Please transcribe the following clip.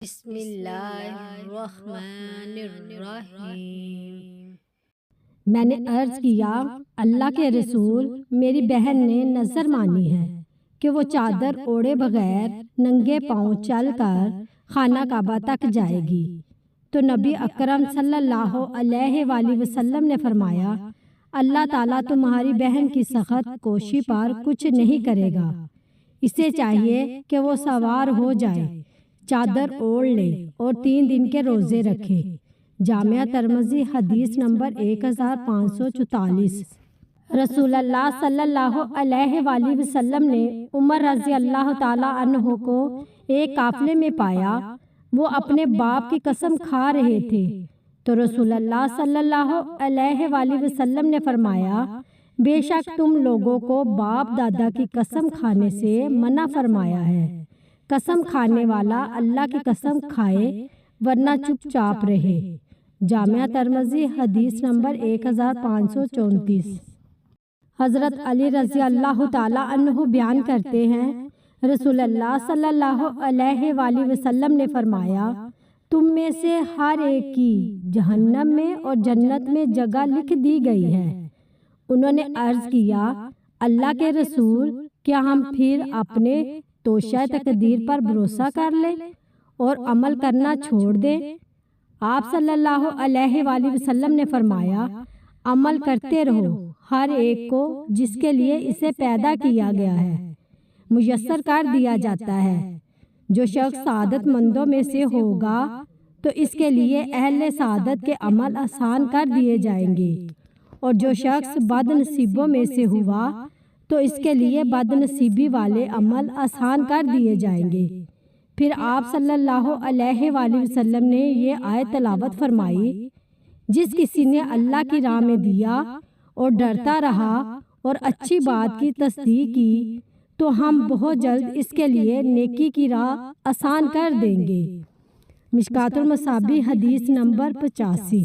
بسم اللہ الرحمن الرحیم۔ میں نے عرض کیا اللہ کے رسول، میری بہن نے نظر مانی ہے کہ وہ چادر اوڑھے بغیر ننگے پاؤں چل کر خانہ کعبہ تک جائے گی، تو نبی اکرم صلی اللہ علیہ وآلہ وسلم نے فرمایا، اللہ تعالیٰ تمہاری بہن کی سخت کوشش پر کچھ نہیں کرے گا، اسے چاہیے کہ وہ سوار ہو جائے، چادر اوڑھ لے اور 3 دن کے روزے رکھے۔ جامعہ ترمذی حدیث نمبر 1544۔ رسول اللہ صلی اللہ علیہ وآلہ وسلم نے عمر رضی اللہ تعالیٰ عنہ کو ایک قافلے میں پایا، وہ اپنے باپ کی قسم کھا رہے تھے، تو رسول اللہ صلی اللہ علیہ وآلہ وسلم نے فرمایا، بے شک تم لوگوں کو باپ دادا کی قسم کھانے سے منع فرمایا ہے، قسم کھانے والا اللہ کی قسم کھائے ورنہ چپ چاپ رہے۔ جامعہ ترمذی حدیث نمبر 1534۔ حضرت علی رضی اللہ تعالیٰ عنہ بیان کرتے ہیں، رسول اللہ صلی اللہ علیہ وآلہ وسلم نے فرمایا، تم میں سے ہر ایک کی جہنم میں اور جنت میں جگہ لکھ دی گئی ہے۔ انہوں نے عرض کیا، اللہ کے رسول، کیا ہم پھر اپنے توشہ تقدیر پر بھروسہ کر لیں اور عمل کرنا چھوڑ دیں؟ آپ صلی اللہ علیہ وآلہ وسلم نے فرمایا، عمل کرتے رہو، ہر ایک کو جس کے لیے اسے پیدا کیا گیا ہے میسر کر دیا جاتا ہے۔ جو شخص سعادت مندوں میں سے ہوگا تو اس کے لیے اہل سعادت کے عمل آسان کر دیے جائیں گے، اور جو شخص بد نصیبوں میں سے ہوا تو اس کے لیے بد نصیبی والے عمل آسان کر دیے جائیں گے۔ پھر آپ صلی اللہ علیہ وآلہ وسلم نے یہ آیت تلاوت فرمائی، جس کسی نے اللہ کی راہ میں دیا اور ڈرتا رہا اور اچھی بات کی تصدیق کی تو ہم بہت جلد اس کے لیے نیکی کی راہ آسان کر دیں گے۔ مشکوٰۃ المصابیح حدیث نمبر 85۔